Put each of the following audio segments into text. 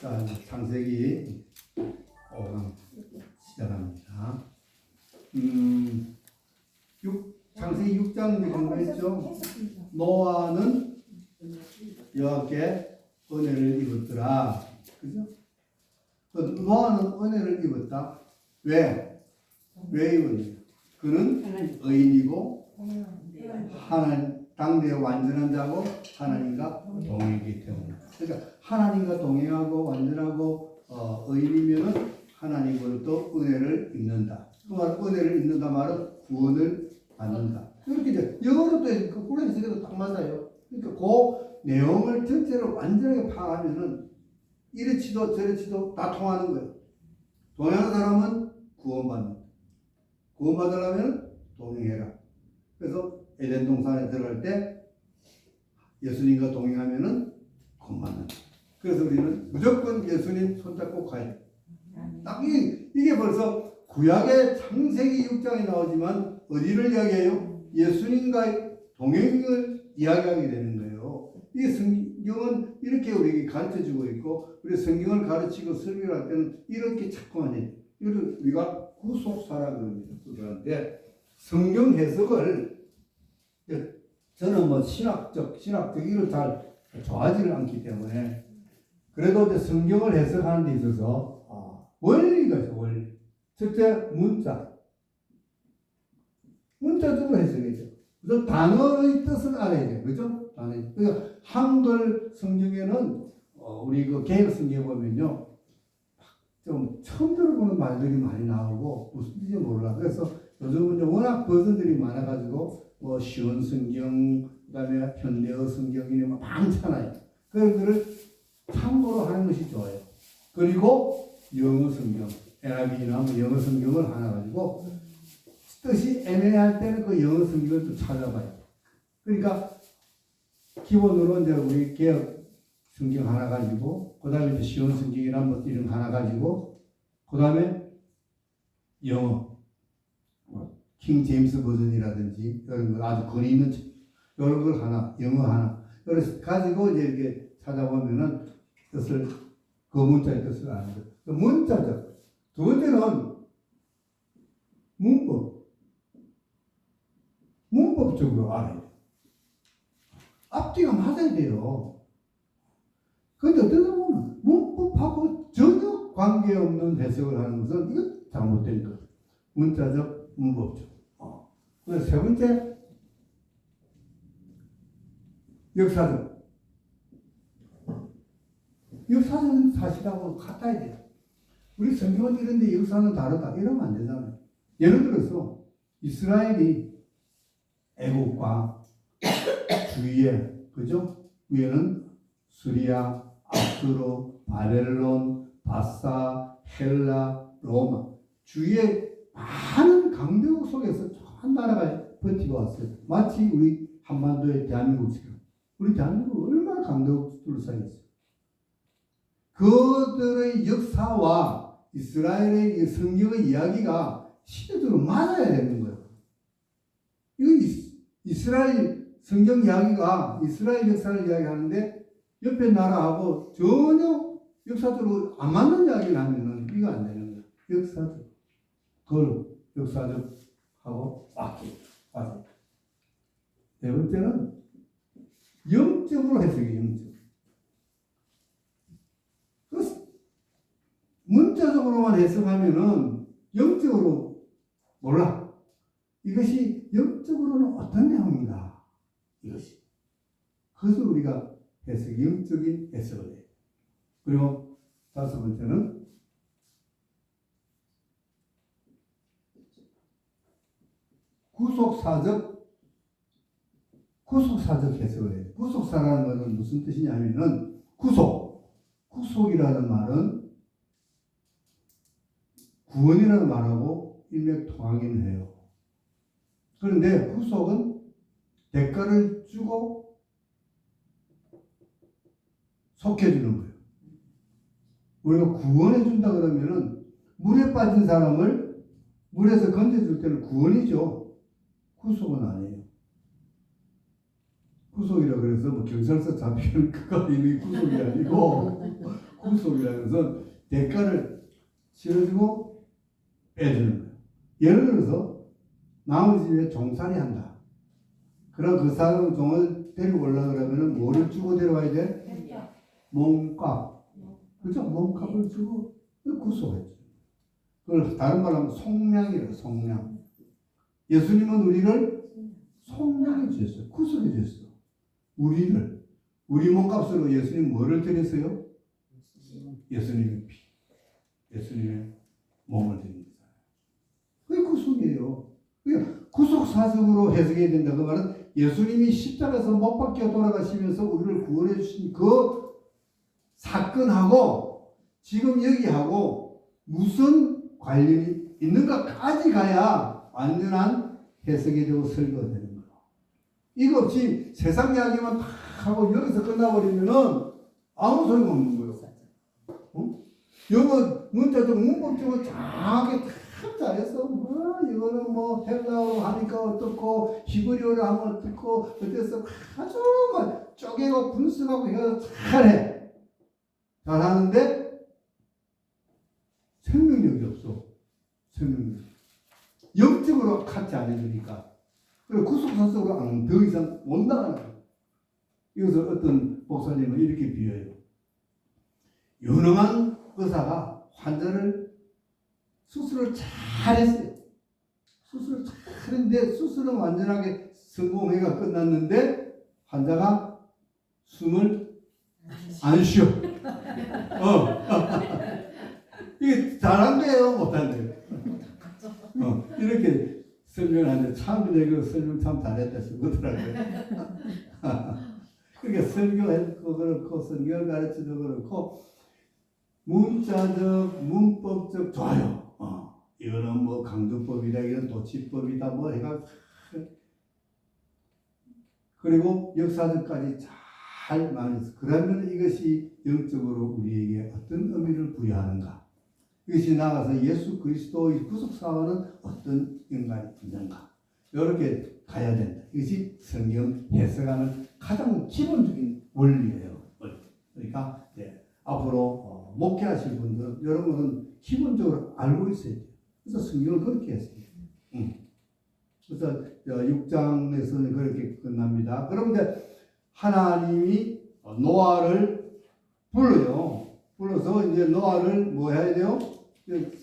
자, 창세기 5강 시작합니다. 창세기 6장 공부했죠. 노아는 여호와께 은혜를 입었더라. 그죠? 노아는 은혜를 입었다. 왜 입었냐? 그는 의인이고 하나님 당대의 완전한 자고 하나님과 동행이기 때문에. 그러니까 하나님과 동행하고 완전하고 의인이면은 하나님으로부터 은혜를 입는다. 그 말 은혜를 입는다 말은 구원을 받는다. 이렇게 이제 영어로 또 거꾸로 해석해도 딱 맞아요. 그러니까 그 내용을 전체를 완전하게 파악하면은 이래치도 저래치도 다 통하는 거예요. 동행하는 사람은 구원받는다. 구원받으려면 동행해라. 그래서 에덴 동산에 들어갈 때 예수님과 동행하면은 구원받는다. 그래서 우리는 무조건 예수님 손잡고 가야 돼. 딱 이게 벌써 구약의 창세기 6장에 나오지만 어디를 이야기해요? 예수님과의 동행을 이야기하게 되는 거예요. 이 성경은 이렇게 우리에게 가르쳐주고 있고, 우리 성경을 가르치고 설교를 할 때는 이렇게 자꾸 하네. 이걸 우리가 구속사라고 합니다. 그런데 성경 해석을 저는 뭐 신학적 이걸 잘 좋아하지를 않기 때문에 그래도 이제 성경을 해석하는 데 있어서 원리가 있어요. 원리. 첫째 문자적으로 해석해야죠. 그래서 단어의 뜻을 알아야 돼요. 그죠? 그러니까 한글 성경에는 우리 그 개혁 성경에 보면요, 좀 처음 들어보는 말들이 많이 나오고 무슨 뜻인지 몰라. 그래서 요즘은 워낙 버전들이 많아가지고 뭐 쉬운 성경, 그다음에 현대어 성경이 뭐 많잖아요. 그런 거를 참고로 하는 것이 좋아요. 그리고 영어 성경, NIV나 뭐 영어 성경을 하나 가지고 뜻이 애매할 때는 그 영어 성경을 좀 찾아봐요. 그러니까 기본으로 이제 우리 개혁 성경 하나 가지고, 그 다음에 쉬운 성경이나 뭐 이런 거 하나 가지고, 그 다음에 영어, 킹 제임스 버전이라든지 이런 거 아주 권위 있는 이런 걸 하나, 영어 하나, 그래서 가지고 이제 이렇게 찾아보면은 뜻을, 그 문자의 뜻을 아는 거예요. 문자적. 두 번째는 문법적으로 알아야 돼요. 앞뒤가 맞아야 돼요. 그런데 어떤 보면 문법하고 전혀 관계없는 해석을 하는 것은 이건 잘못된 거예요. 문자적, 문법적. 그래서 세 번째, 역사적. 역사는 사실하고 같아야 돼요. 우리 성경은 이런데 역사는 다르다. 이러면 안 되잖아요. 예를 들어서 이스라엘이 애국과 주위에, 그죠? 위에는 수리아, 아수르, 바벨론, 바사, 헬라, 로마. 주위에 많은 강대국 속에서 한 나라가 버티고 왔어요. 마치 우리 한반도의 대한민국처럼. 우리 대한민국 얼마나 강대국 둘러싸였어요. 그들의 역사와 이스라엘의 성경의 이야기가 시대적으로 맞아야 되는 거예요. 이거 이스라엘 성경 이야기가 이스라엘 역사를 이야기하는데 옆에 나라하고 전혀 역사적으로 안 맞는 이야기를 하면은 이거 안 되는 거예요. 역사적. 그걸 역사적 하고 맞아요. 네 번째는 영적으로 해석해요. 영적. 문자적으로만 해석하면은 영적으로 몰라. 이것이 영적으로는 어떤 내용인가? 이것이. 그래서 우리가 영적인 해석을 해요. 그리고 다섯 번째는 구속사적 해석을 해요. 구속사라는 것은 무슨 뜻이냐면은 구속이라는 말은 구원이라는 말하고 일맥통하기는 해요. 그런데 구속은 대가를 주고 속해주는 거예요. 우리가 구원해준다 그러면은 물에 빠진 사람을 물에서 건져줄 때는 구원이죠. 구속은 아니에요. 구속이라 그래서 뭐 경찰서 잡히는 그거 이미 구속이 아니고 구속이라는 것은 대가를 치러주고 빼주는 거예요. 예를 들어서 남의 집에 종살이 한다. 그럼 그 사람 종을 데리고 올라가려면 뭐를 주고 데려와야 돼? 몸값. 그죠? 몸값을 주고 구속했죠. 그걸 다른 말로 하면 속량이래요. 속량. 예수님은 우리를 속량해 주셨어요. 구속해 주셨어요. 우리 몸값으로 예수님 뭐를 드렸어요? 예수님의 피. 예수님의 몸을 드립니다. 그게 구속이에요. 구속사적으로 해석해야 된다. 그 말은 예수님이 십자가에서 못 박혀 돌아가시면서 우리를 구원해 주신 그 사건하고 지금 여기하고 무슨 관련이 있는가까지 가야 완전한 해석이 되고 설교가 되는 거예요. 이거 없이 세상 이야기만 다 하고 여기서 끝나버리면은 아무 소용 없는 거예요. 영어 문자적 문법적으로 자기 참 잘했어. 이거는 뭐 헬라어로 하니까 어떻고 히브리어로 하면 어떻고 어때서 아주 막 쪼개고 분석하고 해서 잘해. 잘하는데 생명력이 없어. 생명력. 영적으로 같이 안 해주니까. 그리고 구속사적으로 더 이상 못 나가는 거예요. 이것을 어떤 목사님은 이렇게 비유해요. 유능한 의사가 환자를 수술을 잘했어요. 수술을 잘했는데 수술은 완전하게 성공해가 끝났는데 환자가 숨을 안 쉬어. 이게 잘한 거예요, 못한 거예요. 이렇게 설명하는데 참 내가 설명 참 잘했다 싶더라고요. 그러니까 설교도 그렇고 성경 가르치도 그렇고 문자적 문법적 좋아요. 이거는 뭐 강조법이다, 이건 도치법이다, 뭐 해가 그리고 역사적까지 잘 말해서 그러면 이것이 영적으로 우리에게 어떤 의미를 부여하는가? 이것이 나가서 예수 그리스도의 구속사와는 어떤 연관이 있는가? 이렇게 가야 된다. 이것이 성경 해석하는 가장 기본적인 원리예요. 그러니까 앞으로 목회하실 분들은 여러분은 기본적으로 알고 있어야 돼요. 그래서 성경을 그렇게 했습니다. 그래서 6장에서는 그렇게 끝납니다. 그런데 하나님이 노아를 불러요. 불러서 이제 노아를 뭐 해야 돼요?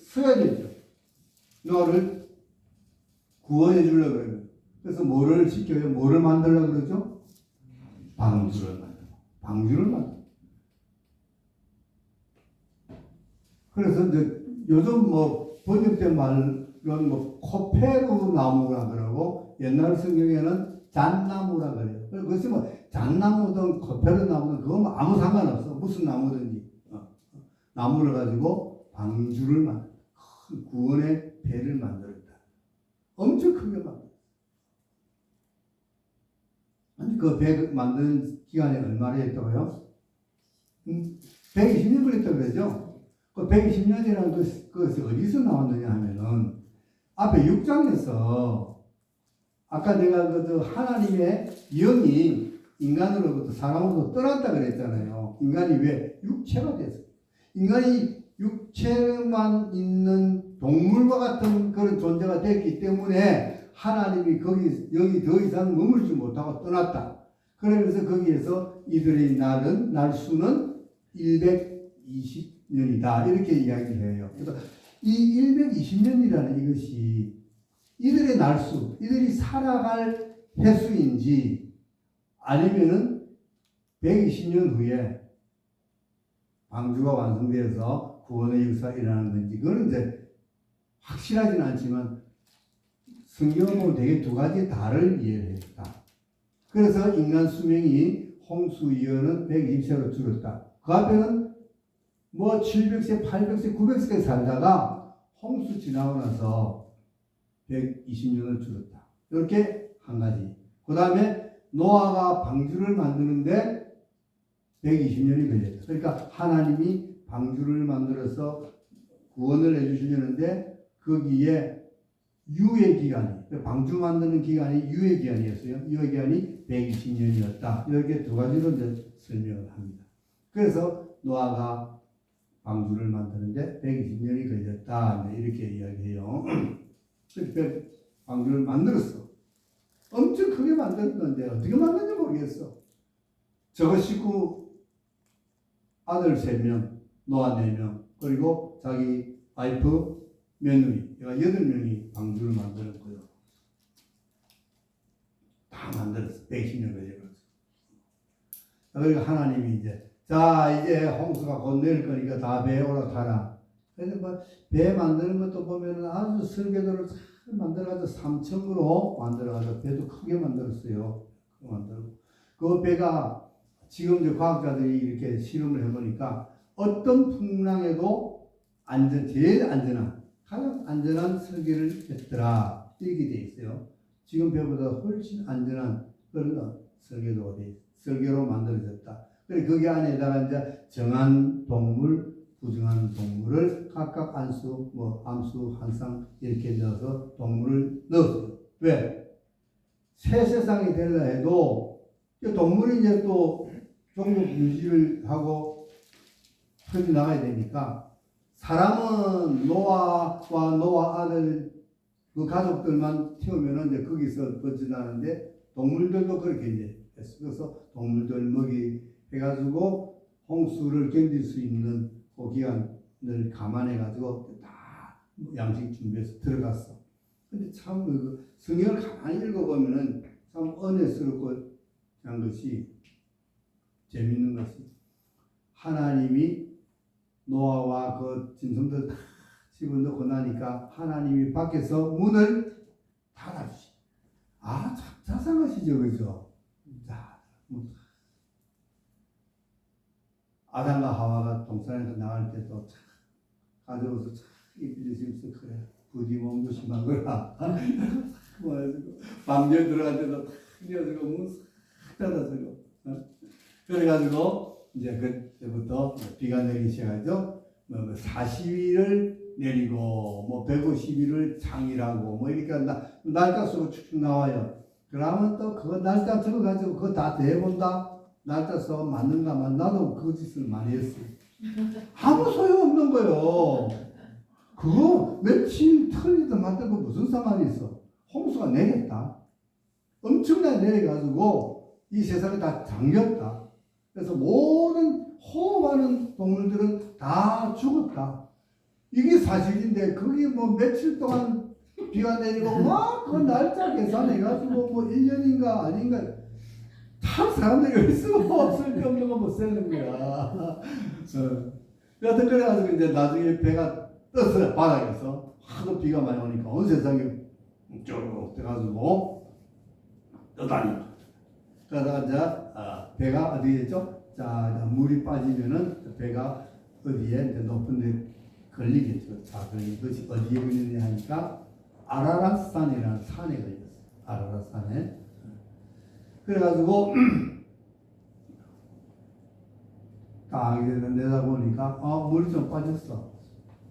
써야 되죠. 노아를 구원해 주려고 그래요. 그래서 뭐를 시켜요? 뭐를 만들려고 그러죠? 방주를 만들어. 방주를 만들어. 그래서 이제 요즘 뭐 번역된 말은 뭐 코페루 나무라 그러고 옛날 성경에는 잣나무라 그래요. 그것이 뭐 잣나무든 코페루 나무든 그건 뭐 아무 상관없어. 무슨 나무든지 나무를 가지고 방주를 만들어. 큰 구원의 배를 만들었다. 엄청 크게 만들었다. 아니 그 배 만드는 기간이 얼마나 했다고요? 120년 걸렸다고 그러죠. 그 120년이라는 것이 어디서 나왔느냐 하면은 앞에 6장에서 아까 내가 그 하나님의 영이 인간으로부터 사람으로부터 떠났다 그랬잖아요. 인간이 왜 육체가 됐어요. 인간이 육체만 있는 동물과 같은 그런 존재가 됐기 때문에 하나님이 거기 영이 더 이상 머물지 못하고 떠났다. 그러면서 거기에서 이들의 날수는 120년이다. 이렇게 이야기를 해요. 그래서 이 120년이라는 이것이 이들의 날수, 이들이 살아갈 횟수인지 아니면은 120년 후에 방주가 완성되어서 구원의 역사가 일어나는 건지 그거는 이제 확실하지는 않지만 성경을 보면 되게 두 가지 다를 이해를 했다. 그래서 인간 수명이 홍수 이후는 120세로 줄었다. 그 앞에는 뭐 700세, 800세, 900세까지 살다가 홍수 지나고 나서 120년을 줄었다. 이렇게 한 가지. 그 다음에 노아가 방주를 만드는데 120년이 걸렸다. 그러니까 하나님이 방주를 만들어서 구원을 해주시려는데 거기에 유예 기간이, 방주 만드는 기간이 유예 기간이었어요. 유예 기간이 120년이었다. 이렇게 두 가지로 이제 설명을 합니다. 그래서 노아가 방주를 만드는데 120년이 걸렸다. 이렇게 이야기해요. 그래서 방주를 만들었어. 엄청 크게 만들었는데 어떻게 만든지 모르겠어. 저거 식구 아들 3명, 노아 4명, 그리고 자기 와이프 며느리, 얘가 8명이 방주를 만들었고요. 다 만들었어. 120년 걸려가지고. 그리고 하나님이 이제 홍수가 곧 내릴 거니까 다 배에 올라타라. 그래서 배 만드는 것도 보면은 아주 설계도를 잘 만들어가지고 3층으로 만들어가지고 배도 크게 만들었어요. 그 배가 지금 이제 과학자들이 이렇게 실험을 해보니까 어떤 풍랑에도 제일 안전한, 가장 안전한 설계를 했더라. 이렇게 돼 있어요. 지금 배보다 훨씬 안전한 그런 설계로 만들어졌다. 그래, 거기 안에다가 이제 정한 동물, 부정한 동물을 각각 암수, 한상 이렇게 넣어서 동물을 넣었어요. 왜? 새 세상이 되려 해도 동물이 이제 또 종족 유지를 하고 터져 나가야 되니까 사람은 노아와 노아 아들 그 가족들만 태우면은 이제 거기서 벗어나는데 동물들도 그렇게 이제 했어. 그래서 동물들 먹이 해가지고 홍수를 견딜 수 있는 그 기간을 감안해가지고 다 양식 준비해서 들어갔어. 근데 참 그 성경을 가만히 읽어보면은 참 은혜스럽고 한 것이 재밌는 것이 하나님이 노아와 그 짐승들 다 집어넣고 나니까 하나님이 밖에서 문을 닫아주시. 참 자상하시죠, 그죠? 아담과 하와가 동산에서 나갈 때도 참 가져와서 참 이쁘게 그래. 부디 몸도 심한 거라. 밤에 들어갈 때도 탁 뉘어지고 문싹 닫아주고. 그래가지고 이제 그때부터 비가 내리기 시작하죠. 40일을 내리고 150일을 창이라고 이렇게 날짜 쓰고 축축 나와요. 그러면 또 그거 날짜 적어가지고 그거 다 대본다. 날짜 써 맞는가 나도 그 짓을 많이 했어요. 아무 소용없는 거예요. 그거 며칠 틀리든 맞든 그 무슨 상관이 있어. 홍수가 내렸다. 엄청나게 내려가지고 이 세상이 다 잠겼다. 그래서 모든 호흡하는 동물들은 다 죽었다. 이게 사실인데 그게 며칠 동안 비가 내리고 그 날짜 계산해가지고 1년인가 아닌가 참 사람들이 쓸데없는 거 못 쓰는 거야. 여하튼 그래가지고 이제 나중에 배가 떴어요. 바닥에서 하도 비가 많이 오니까 온 세상이 쭉 떠가지고 떠다니고 그러다가 이제 배가 어디에 있죠? 자, 물이 빠지면은 배가 어디에 이제 높은 데 걸리겠죠. 자, 그것이 어디에 걸리느냐 하니까 아라랏산이라는 산에 걸렸어요. 아라랏산에. 그래가지고 딱 내다보니까 물이 좀 빠졌어.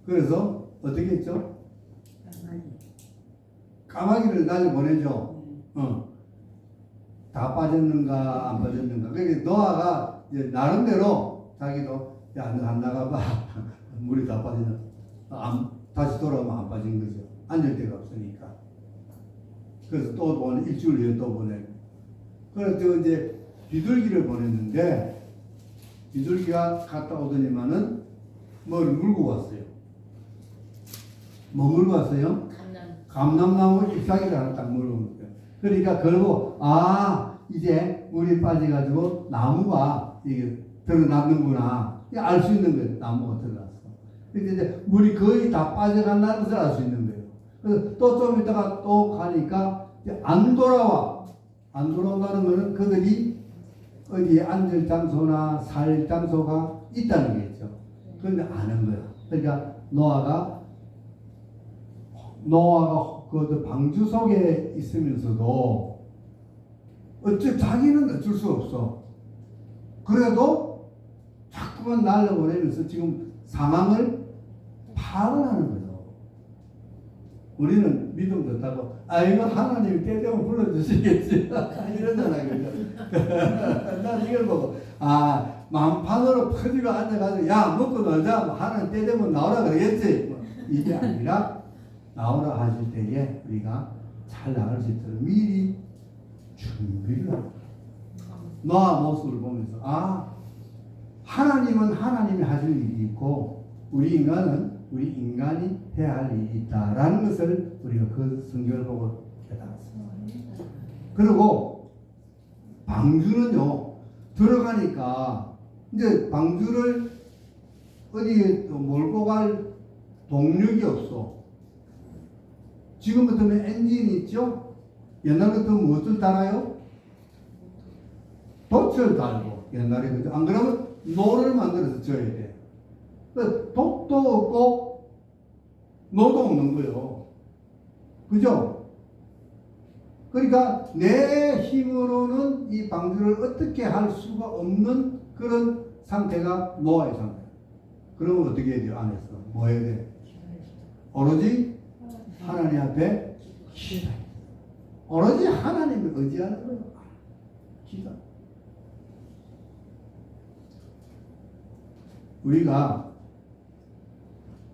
그래서 어떻게 했죠? 까마귀를 날려보내죠. 다 빠졌는가 안 빠졌는가. 그러니까 노아가 이제 나름대로 자기도 너 안 나가봐. 물이 다 빠지냐. 다시 돌아오면 안 빠진 거죠. 앉을 데가 없으니까. 그래서 또 일주일 후에 또 보내고. 그래서 이제 비둘기를 보냈는데 비둘기가 갔다 오더니만은 뭘 물고 왔어요. 뭐 물고 왔어요? 감람나무 잎사귀를 하나 딱 물고 온 거예요. 그러니까 그러고 이제 물이 빠져가지고 나무가 이게 드러났는구나. 알 수 있는 거예요. 나무가 드러났어. 근데 이제 물이 거의 다 빠져간다는 것을 알 수 있는 거예요. 그래서 또 좀 있다가 또 가니까 안 돌아와. 안 돌아온다는 것은 그들이 어디에 앉을 장소나 살 장소가 있다는 게 있죠. 그런데 아는 거야. 그러니까 노아가 그 방주 속에 있으면서도 자기는 어쩔 수 없어. 그래도 자꾸만 날려보내면서 지금 상황을 파악을 하는 거예요. 우리는 믿음 좋다고 이거 하나님이 때 되면 불러주시겠지 이러잖아요. 그죠? 난 이걸 보고 만판으로 퍼지고 앉아가지고 야 먹고 놀자 뭐 하는 때 되면 나오라 그러겠지. 뭐 이게 아니라 나오라 하실 때에 우리가 잘 나갈 수 있도록 미리 준비를 하고 너와 모습을 보면서 하나님은 하나님이 하실 일이 있고 우리 인간은 우리 인간이 해야 할 일이 있다라는 것을 우리가 그 성경을 보고 깨달았습니다. 그리고 방주는요 들어가니까 이제 방주를 어디 몰고 갈 동력이 없어. 지금 같으면 엔진이 있죠? 옛날 같으면 무엇을 달아요? 돛을 달고 옛날에 그죠? 안 그러면 노를 만들어서 져야 돼. 돛도 없고 노도 없는 거예요. 그죠? 그러니까 내 힘으로는 이 방주를 어떻게 할 수가 없는 그런 상태가 노아의 상태. 그러면 어떻게 해야 돼요? 안에서 뭐 해야 돼? 오로지 하나님 앞에 기도. 오로지 하나님을 의지하는 거예요. 기도. 우리가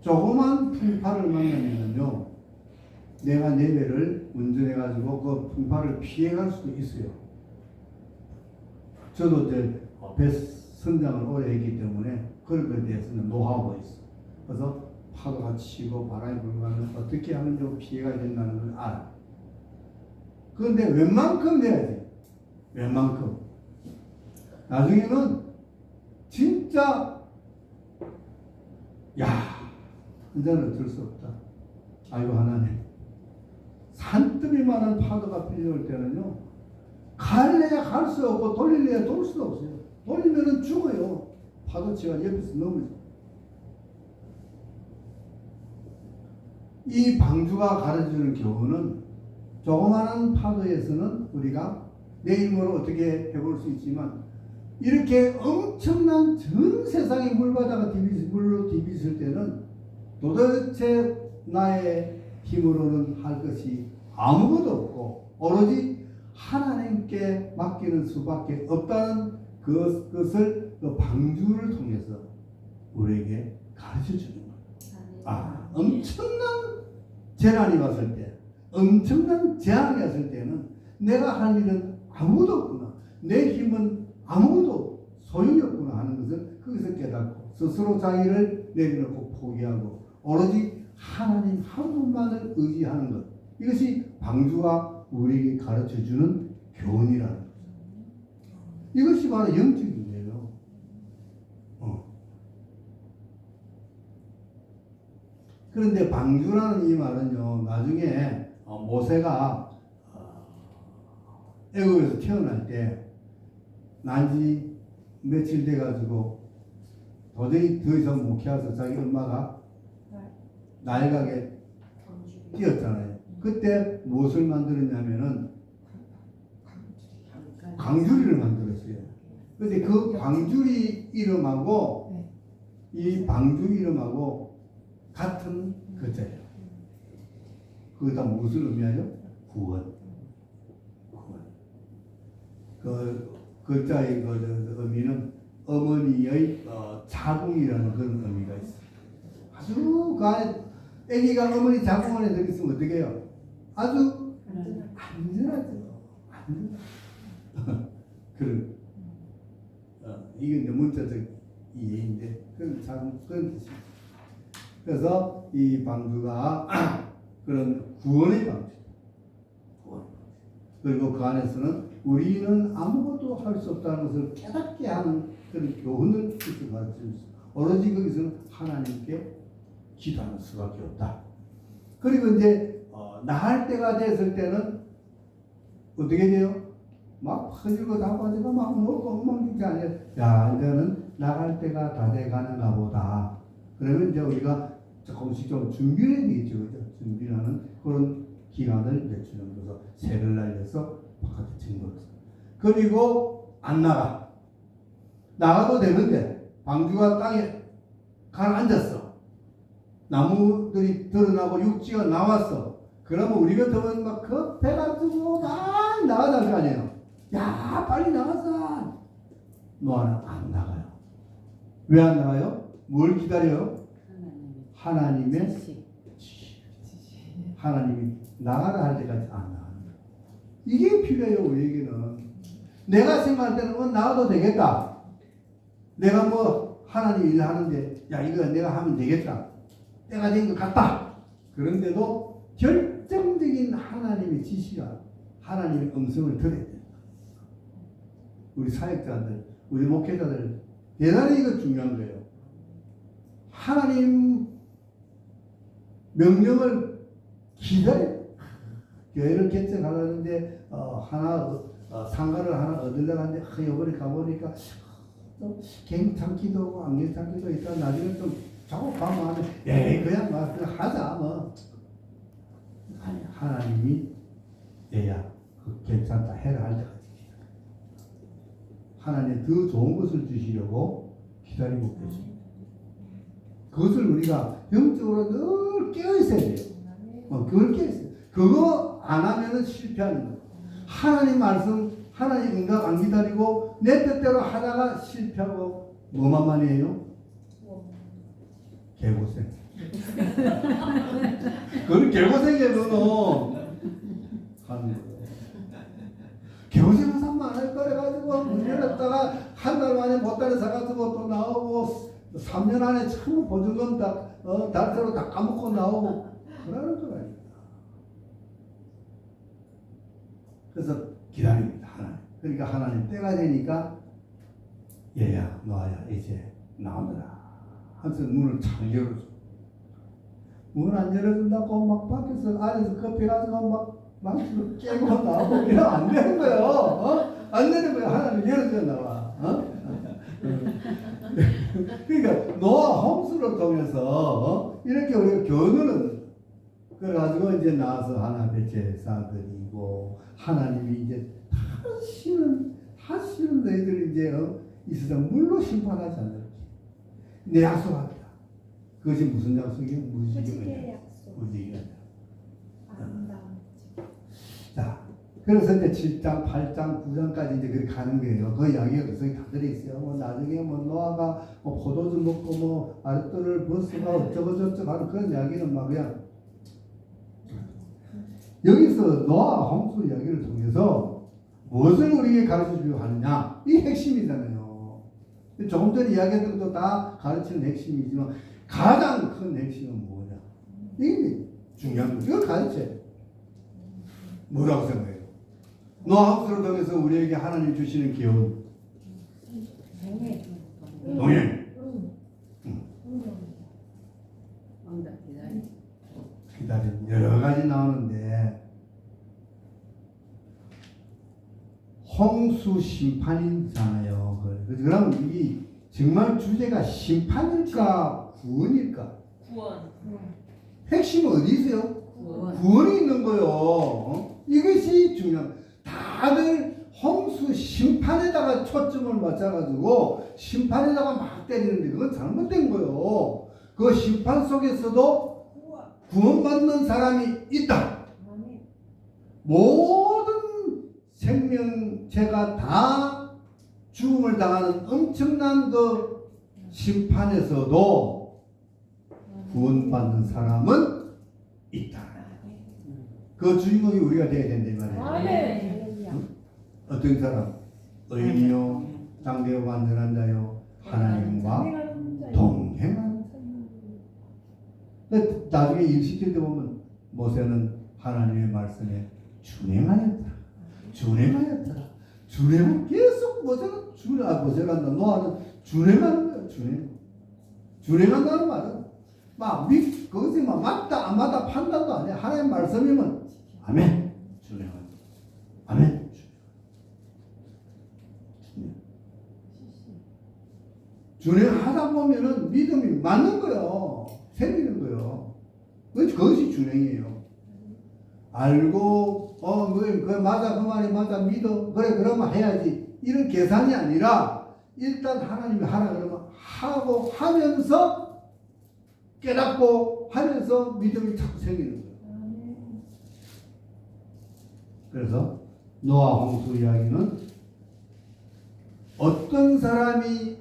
조그만 풍파를 만나면요, 내가 내 배를 운전해가지고 그 풍파를 피해갈 수도 있어요. 저도 이제 배 선장을 오래 했기 때문에 그런 것에 대해서는 노하우가 있어. 그래서 파도가 치고 바람이 불고 하면 어떻게 하면 좀 피해가 된다는 걸 알아. 그런데 웬만큼 내야지. 웬만큼. 나중에는 진짜 혼자는 어쩔 수 없다. 아이고 하나님. 산더미 많은 파도가 밀려올 때는요. 갈래야 갈 수 없고 돌릴래야 돌 수도 없어요. 돌리면은 죽어요. 파도치가 옆에서 넘어져. 이 방주가 가르쳐주는 교훈은 조그마한 파도에서는 우리가 내 힘으로 어떻게 해볼 수 있지만 이렇게 엄청난 전 세상의 물바다가 물로 디비실 때는 도대체 나의 힘으로는 할 것이 아무것도 없고 오로지 하나님께 맡기는 수밖에 없다는 그것을 그 방주를 통해서 우리에게 가르쳐 주는 거예요. 엄청난 재난이 왔을 때, 엄청난 재앙이 왔을 때는 내가 할 일은 아무것도 없구나. 내 힘은 아무것도 소용이 없구나 하는 것을 거기서 깨닫고 스스로 자기를 내려놓고 포기하고 오로지 하나님 한 분만을 의지하는 것. 이것이 방주가 우리에게 가르쳐주는 교훈이라는 거죠. 이것이 바로 영적인 거예요. 그런데 방주라는 이 말은요, 나중에 모세가 애굽에서 태어날 때 난지 며칠 돼가지고 도저히 더 이상 못 키워서 자기 엄마가 나일강에 뛰었잖아요. 그때 무엇을 만들었냐면은 광주리를 만들었어요. 그런데 그 광주리 이름하고 이 방주 이름하고 같은 글자예요. 그거다 무엇을 의미하죠? 구원. 그 글자의 그 의미는 어머니의 자궁이라는 그런 의미가 있어요. 아주 그 안에 아기가 어머니 자궁 안에 들어있으면 어떻게 해요? 아주 안전하죠. 그런 이게 이제 문자적 이해인데 그런 자궁 그런 뜻입니다. 그래서 이 방주가 그런 구원의 방주. 그리고 그 안에서는 우리는 아무것도 할 수 없다는 것을 깨닫게 하는 그런 교훈을 가르쳐줍니다. 오로지 거기서는 하나님께 기도하는 수밖에 없다. 그리고 이제 나갈 때가 됐을 때는 어떻게 돼요? 막 퍼지고 다 빠지고 막 놀고 엉망진창 아니에요. 야, 이제는 나갈 때가 다 돼가는가 보다. 그러면 이제 우리가 조금씩 좀 준비를 해야 되겠죠. 그죠? 준비하는 그런 기간을 내주는 거죠. 새를 날려서 바깥에 증거했어. 그리고 안 나가. 나가도 되는데 방주가 땅에 가라앉았어. 나무들이 드러나고 육지가 나왔어. 그러면 우리 같으면 막 급해가지고 막 나가자 그 아니에요. 야 빨리 나가자. 노아는 안 나가요. 왜 안 나와요? 뭘 기다려요? 하나님의 하나님이 나가라 할 때까지 안 나가는 거예요. 이게 필요해요. 우리에게는. 내가 생각할 때는 나가도 되겠다. 내가 뭐 하나님 일 하는데 야 이거 내가 하면 되겠다. 때가 된 것 같다. 그런데도 결정적인 하나님의 지시가 하나님의 음성을 들어야 된다. 우리 사역자들, 우리 목회자들 대단히 이거 중요한 거예요. 하나님 명령을 기다려. 교회를 개척하려는데 상가를 하나 얻으려고 하는데 이번에 가보니까 괜찮기도 하고 안 괜찮기도 있다. 나중에 좀 작업하면 하면 그냥 하자 뭐. 아니 하나님이 얘야 괜찮다 해라 할 때까지 하나님 더 좋은 것을 주시려고 기다리고 계십니다. 그것을 우리가 영적으로 늘 깨어 있어야 돼요. 그걸 깨어 있어요. 그거 안 하면은 실패하는 거예요. 하나님 말씀, 하나님 응답 안 기다리고 내 뜻대로 하다가 실패하고 뭐만 해요? 개고생. 그걸 개고생이면 하는 거예요. 개고생한 사람 많을 거래 가지고 문 열었다가 한 달 만에 보따리 사가지고 또 나오고 3년 안에 참 보증금 달서로 다 까먹고 나오고 그러는 줄 알겠다. 그래서 기다립니다. 하나님. 그러니까 하나님 때가 되니까 얘야 너야 이제 나오느라 하면서 문을 잘 열어줘. 문 안 열어준다고 막 밖에서 안에서 커피 가지고 막 망치로 깨고 나오고 이러면 안 되는 거예요. 안 되는 거예요. 하나님 열어줘 나와. 그러니까 노아 홍수를 통해서 이렇게 우리가 교훈을 그래가지고 이제 나와서 하나님의 제사드리고 하나님이 이제 다시는 너희들 이제 이 세상 물로 심판하지 않을게. 내 약속합니다. 그것이 무슨 약속이에요? 무지개의 약속. 무지개의 약속. 자, 그래서 이제 7장, 8장, 9장까지 이제 그렇게 가는 거예요. 그 이야기가 그속에 다 들어있어요. 뭐 나중에 뭐 노아가 뭐 포도주 먹고 뭐 아랫돌을 벗어가 어쩌고저쩌고 하는 그런 이야기는 막 그냥 여기서 노아 홍수 이야기를 통해서 무엇을 우리에게 가르쳐 주려고 하느냐? 이 핵심이잖아요. 조금 전에 이야기했던 것도 다 가르치는 핵심이지만 가장 큰 핵심은 뭐냐? 이게 중요한 거죠. 이걸 가르쳐야 돼요. 뭐라고 생각해요? 노아 홍수를 통해서 우리에게 하나님 주시는 기운. 동행. 기다림. 여러 가지 나오는데 홍수 심판이잖아요. 그럼 이 정말 주제가 심판일까 구원일까? 구원. 핵심은 어디 있어요? 구원이 있는 거예요. 이것이 중요한. 다들 홍수 심판에다가 초점을 맞춰가지고 심판에다가 막 때리는데 그건 잘못된 거예요. 그 심판 속에서도 구원받는 사람이 있다. 모든 생명체가 다 죽음을 당하는 엄청난 그 심판에서도 구원받는 사람은 있다. 그 주인공이 우리가 되어야 된다 말이에요. 어떤 사람? 의인이요 장대요 완전한 자요 하나님과 동행하는 사람. 나중에 일시킬 때 보면 모세는 하나님의 말씀에 준행하였더라. 계속 모세란다. 노아는 준행하는 거야. 준행한다는 말은 거기서 맞다 안 맞다 판단도 아니야. 하나님 말씀이면 아멘. 준행한다. 아멘. 준행하다 보면은 믿음이 맞는 거예요. 생기는 거예요. 그것이 준행이에요. 알고 그 맞아 그 말이 맞아 믿어 그래 그러면 해야지 이런 계산이 아니라 일단 하나님이 하라 그러면 하고 하면서 깨닫고 하면서 믿음이 자꾸 생기는 거예요. 그래서 노아 홍수 이야기는 어떤 사람이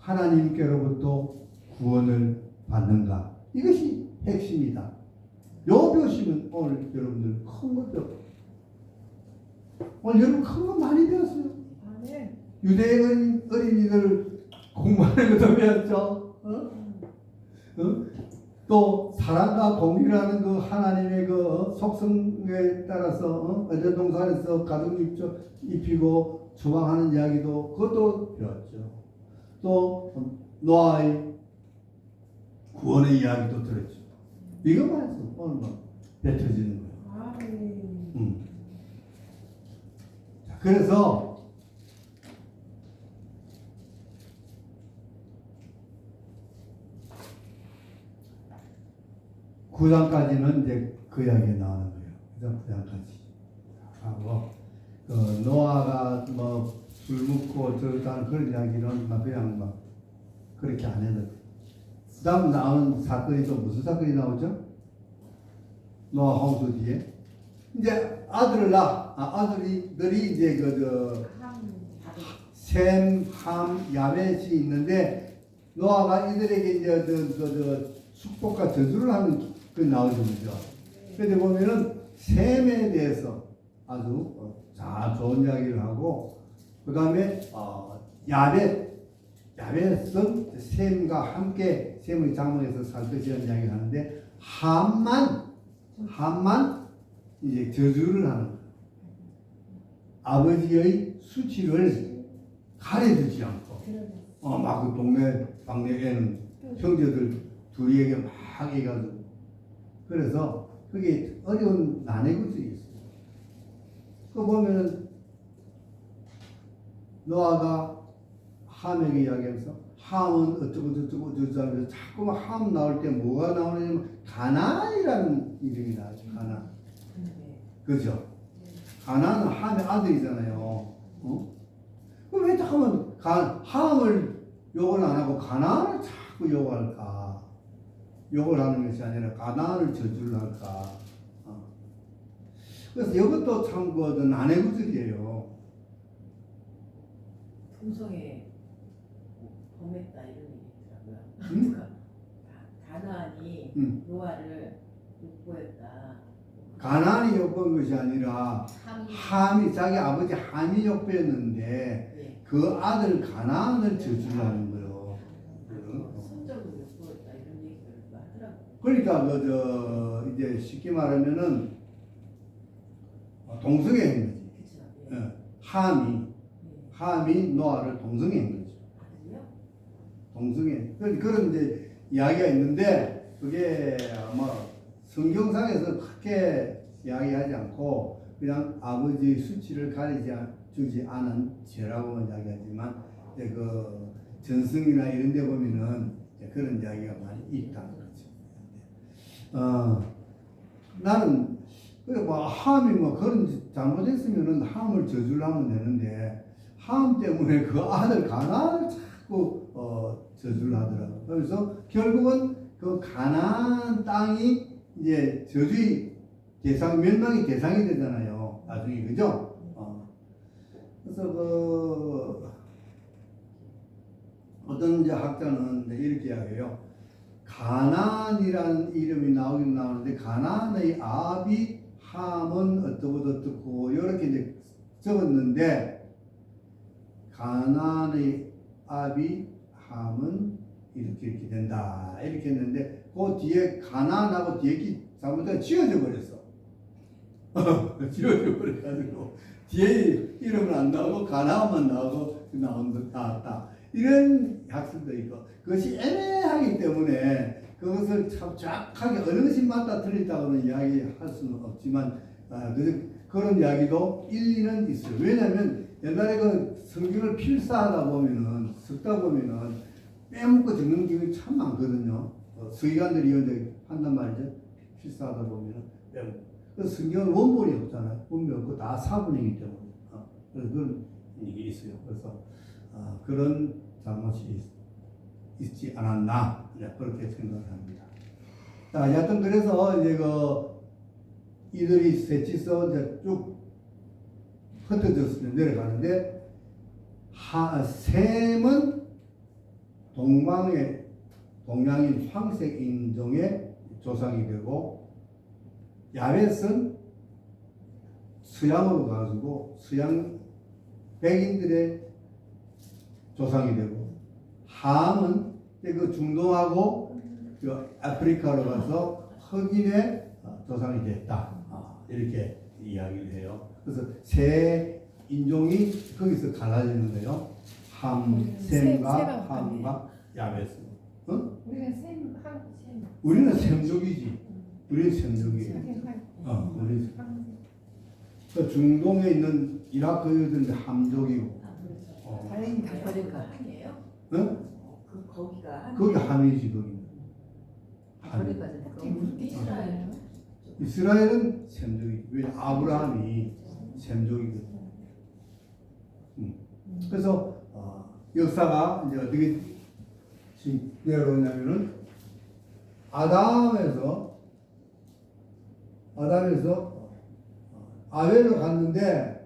하나님께로부터 구원을 받는가? 이것이 핵심이다. 요 표시는 오늘 여러분들 큰 거 배웠어요. 오늘 여러분 큰 거 많이 배웠어요. 유대 어린이들 공부하는 것도 배웠죠. 또 사랑과 공유라는 그 하나님의 그 속성에 따라서 에덴 동산에서 가죽 입히고 주방하는 이야기도 그것도 배웠죠. 또 노아의 구원의 이야기도 들었죠. 이것만 해서 오늘 뱉어지는 거예요. 자, 그래서 구장까지는 이제 그 이야기가 나오는 거예요. 그래서 구장까지 하고 노아가 뭐 술 먹고 저다는 그런 이야기는 막 그냥 막 그렇게 안 해도 돼. 그다음 나오는 사건이 또 무슨 사건이 나오죠? 노아 홍수 뒤에 이제 아들들이 이제 셈, 함, 야벳이 있는데 노아가 이들에게 이제 축복과 저주를 하는 그 나오죠. 그런데 보면은 셈에 대해서 아주 좋은 이야기를 하고 그 다음에 야벳은 셈과 함께 셈의 장막에서 살 것이라는 이야기를 하는데 함만 이제 저주를 하는 거예요. 아버지의 수치를 가려주지 않고 막 그 동네 방네에는 형제들 둘이에게 막 해가지고 그래서 그게 어려운 난해구들이 있어요. 그 보면은 노아가 함에게 이야기하면서 함은 어쩌고 저쩌고 하면서 자꾸만 함 나올 때 뭐가 나오냐면 가나안이라는 이름이 나와요. 가나안. 그죠? 가나안은 함의 아들이잖아요. 그럼 왜 자꾸만 함을 욕을 안 하고 가나안을 자꾸 욕할까? 욕을 하는 것이 아니라 가나안을 저주를 할까? 그래서 이것도 참 난해구들이에요. 동성애 범했다 이런 얘기 있더라고요. 가나안이 노아를 욕보였다. 가나안이 욕본 것이 아니라 함이 자기 아버지 함이 욕보였는데 네. 그 아들 가나안을 저주를 하는 거예요. 성적으로 욕보였다 이런 얘기를 하더라고요. 그러니까 이제 쉽게 말하면은 동성애인 거지. 그쵸. 함이 노아를 동성애인 거죠. 동성애. 그런 이제 이야기가 있는데 그게 아마 성경상에서 크게 이야기하지 않고 그냥 아버지의 수치를 가리지 않은 죄라고만 이야기하지만 이제 그 전승이나 이런 데 보면은 그런 이야기가 많이 있다는 거죠. 나는 함이 그런 잘못했으면은 함을 저주를 하면 되는데 함 때문에 그 아들 가나안을 자꾸 저주를 하더라고요. 그래서 결국은 그 가나안 땅이 이제 저주의 대상, 멸망의 대상이 되잖아요. 나중에 그죠? 그래서 어떤 이제 학자는 이렇게 이야기해요. 가나안이라는 이름이 나오긴 나오는데 가나안의 아비 함은 어떻고 이렇게 이제 적었는데 가나안의 아비 함은 이렇게 된다 이렇게 했는데 그 뒤에 가나안하고 뒤에 잘못해서 지어져 버렸어. 지어져 버려가지고 뒤에 이름은 안 나오고 가나안만 나왔다 이런 학설도 있고 그것이 애매하기 때문에 그것을 참 정확하게 어느 것이 맞다 틀리다고는 이야기할 수는 없지만 그런 이야기도 일리는 있어요. 왜냐하면 옛날에 그 성경을 필사하다 보면은 적다 보면은 빼먹고 적는 경우가 참 많거든요. 서기관들이 이제 한단 말이죠. 필사하다 보면은 빼먹고. 그래서 성경은 원본이 없잖아요. 원본이 없고 다 사본이기 때문에. 그래서 그런 일이 있어요. 그래서 그런 잘못이 있지 않았나 그렇게 생각을 합니다. 자, 여하튼 그래서 이제 이들이 셋이서 이제 쭉 흩어져서 내려가는데 셈은 동양인 황색 인종의 조상이 되고, 야벳은 서양으로 가지고 서양 백인들의 조상이 되고, 함은 그 중동하고 그 아프리카로 가서 흑인의 조상이 됐다. 이렇게 이야기를 해요. 그래서 세 인종이 거기서 갈라지는 거예요. 함, 셈과 함과 야벳. 어? 우리는 셈. 우리는 셈족이지. 우리는 셈족이에요. 우리 그 중동에 있는 이라크 유대인데 함족이고. 다행히 다 거기가 한이에요? 응? 그 거기가 한. 거기 함이지 거기. 거기까지 이스라엘. 이스라엘은 셈족이지. 왜 아브라함이 셈족이거든. 그래서 역사가 이제 어떻게 내려오냐면은 아담에서 아벨로 갔는데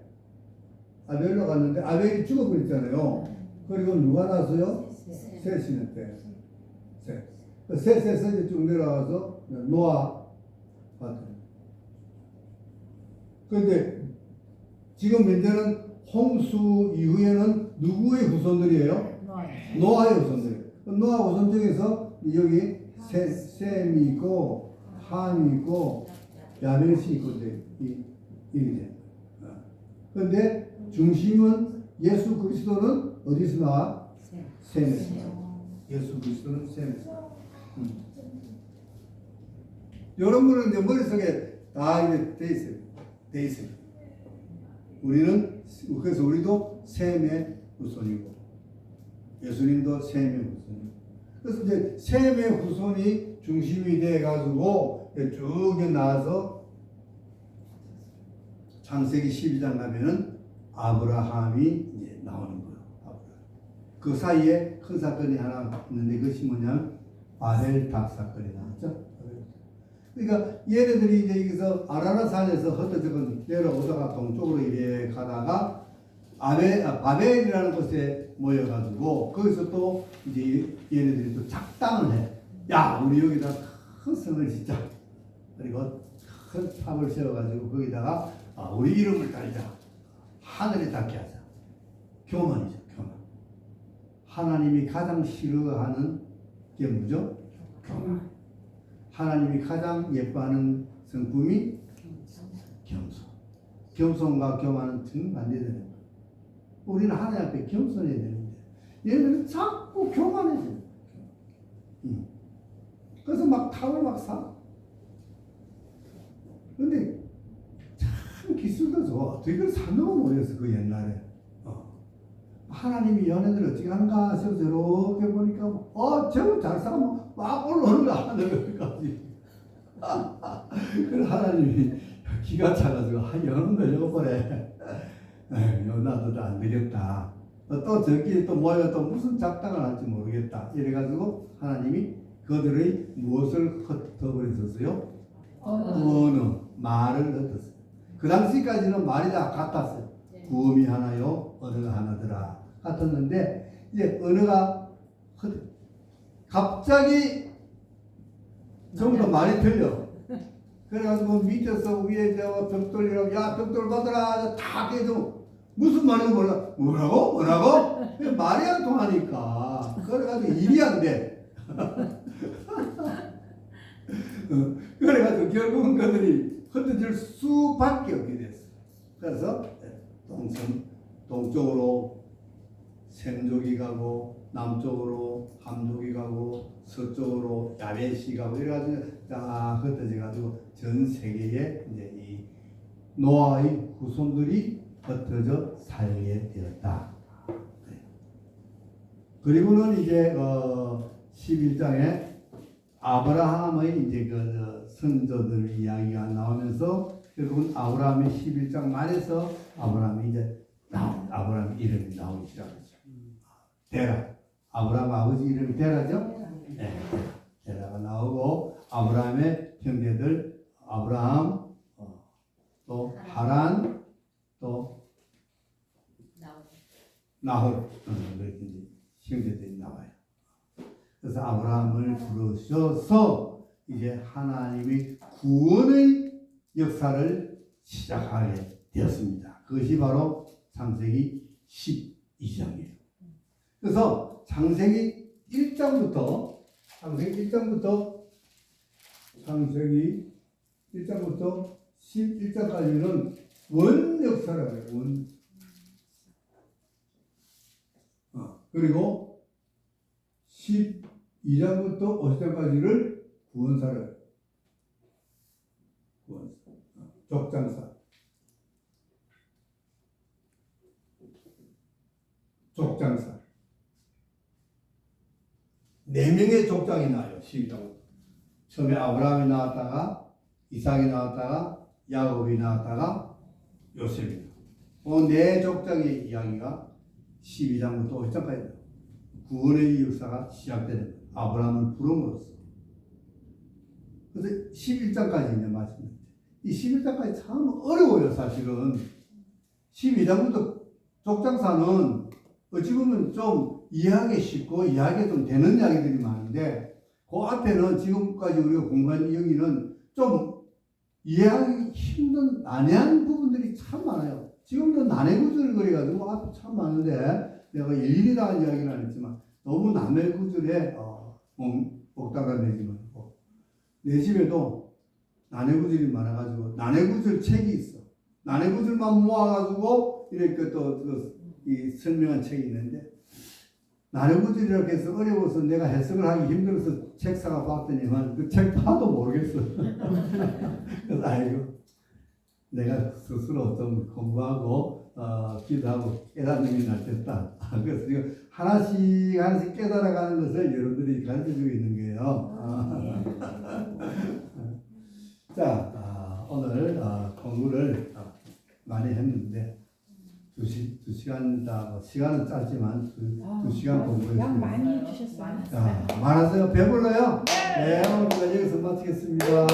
아벨이 죽어버렸잖아요. 그리고 누가 나서요? 셋이 냈대. 셋에서 이제 쭉 내려와서 노아 같은. 그런데 지금 현재는 홍수 이후에는 누구의 후손들이에요? 노아의 후손들. 노아 후손 중에서 여기 셈이 있고 함이 있고 야벳이 있고 이게 돼. 그런데 중심은 예수 그리스도는 어디서 나와? 셈에서. 예수 그리스도는 셈에서. 여러분은 이제 머릿속에 다 이제 돼 있어요. 그래서 우리도 셈의 후손이고 예수님도 셈의 후손이고. 그래서 이제 셈의 후손이 중심이 돼 가지고 쭉 나와서 창세기 12장 가면은 아브라함이 이제 나오는 거예요. 그 사이에 큰 사건이 하나 있는데 그것이 뭐냐면 바벨 탑 사건이 나왔죠. 그러니까 얘네들이 이제 여기서 아라라산에서 흩어져서 내려오다가 동쪽으로 이렇게 가다가 바벨이라는 곳에 모여가지고 거기서 또 이제 얘네들이 또 작당을 해. 야, 우리 여기다 큰 성을 짓자. 그리고 큰 탑을 세워가지고 거기다가 우리 이름을 달자. 하늘에 닿게 하자. 교만이죠, 교만. 하나님이 가장 싫어하는 게 뭐죠? 교만. 하나님이 가장 예뻐하는 성품이 겸손. 겸손과 교만은 정반대되는 거예요. 우리는 하나님 앞에 겸손해야 되는데 얘네들은 자꾸 교만해져요. 그래서 막 탑을 막 사. 근데 참 기술도 좋아. 어떻게 사는 모르겠어 그 옛날에. 하나님이 연애들 어떻게 하는가 싶어서 이렇게 보니까 저거 잘 싸면 막 올라오는 거 하늘까지. 그래서 하나님이 기가 차가지고 연은 걸려버려. 나도 안 되겠다. 또 저기 또 모여 또 무슨 작당을 할지 모르겠다. 이래가지고 하나님이 그들의 무엇을 흩어버렸었어요? 언어, 말을 흩었어요. 그 당시까지는 말이 다 같았어요. 구음이 하나요, 언어가 하나더라. 같았는데 이제 언어가 갑자기 전부 다 말이 틀려. 그래가지고 밑에서 위에 저 벽돌이라고 야 벽돌 받아라 다 깨져. 무슨 말인지 몰라. 뭐라고? 말이 안 통하니까. 그래가지고 일이 안 돼. 그래가지고 결국은 그들이 흩어질 수밖에 없게 됐어. 그래서 동쪽으로 셈족이 가고 남쪽으로 함족이 가고 서쪽으로 야벳이 가고 이래가지고 딱 흩어져가지고 전 세계에 이제 이 노아의 후손들이 흩어져 살게 되었다. 그리고는 이제 11장에 아브라함의 이제 그 선조들 이야기가 나오면서 결국은 아브라함의 11장 말에서 아브라함이 이제 아브라함 이름이 나오기 시작하죠. 데라. 아브라함 아버지 이름이 데라죠? 네. 데라가 나오고 아브라함의 형제들 아브라함 또 하란 또 나홀 형제들이 나와요. 그래서 아브라함을 부르셔서 이제 하나님이 구원의 역사를 시작하게 되었습니다. 그것이 바로 창세기 12장이에요. 그래서 창세기 1장부터 창세기 1장부터 11장까지는 원 역사라고 해요. 원. 그리고 12장부터 50장까지를 구원사를 족장사 네 명의 족장이 나와요. 12장 처음에 아브라함이 나왔다가 이삭이 나왔다가 야곱이 나왔다가 요셉이 나왔다. 네 족장의 이야기가 12장부터 50장까지 구원의 역사가 시작되는 거예요. 아브라함을 부름으로써. 그래서 11장까지 이제 말씀드렸죠. 이 11장까지 참 어려워요, 사실은. 12장부터 족장사는 어찌 보면 좀 이해하기 쉽고 이해하기 좀 되는 이야기들이 많은데 그 앞에는 지금까지 우리가 공부한 여기는 좀 이해하기 힘든 난해한 부분들이 참 많아요. 지금도 난해구절거리가지고 앞에 참 많은데 내가 일일이 다 이야기는 안 했지만 너무 난해구절에 복다가 내지 말고 내 집에도 난해구절이 많아가지고 난해구절 책이 있어. 난해구절만 모아가지고 이렇게 또 이 설명한 책이 있는데 난해구절이라고 해서 어려워서 내가 해석을 하기 힘들어서 책 사가 봤더니만 그 책 봐도 모르겠어. 그래서 아이고 내가 스스로 좀 공부하고 기도하고 깨닫는 게 낫겠다. 그래서 지금 하나씩 깨달아가는 것을 여러분들이 가르쳐주고 있는 거예요. 자, 오늘 공부를 많이 했는데 두 시간 시간은 짧지만 두 시간 공부했습니다. 양 많이 해주셨어요. 많았어요. 배불러요? 네, 오늘 여기서 마치겠습니다.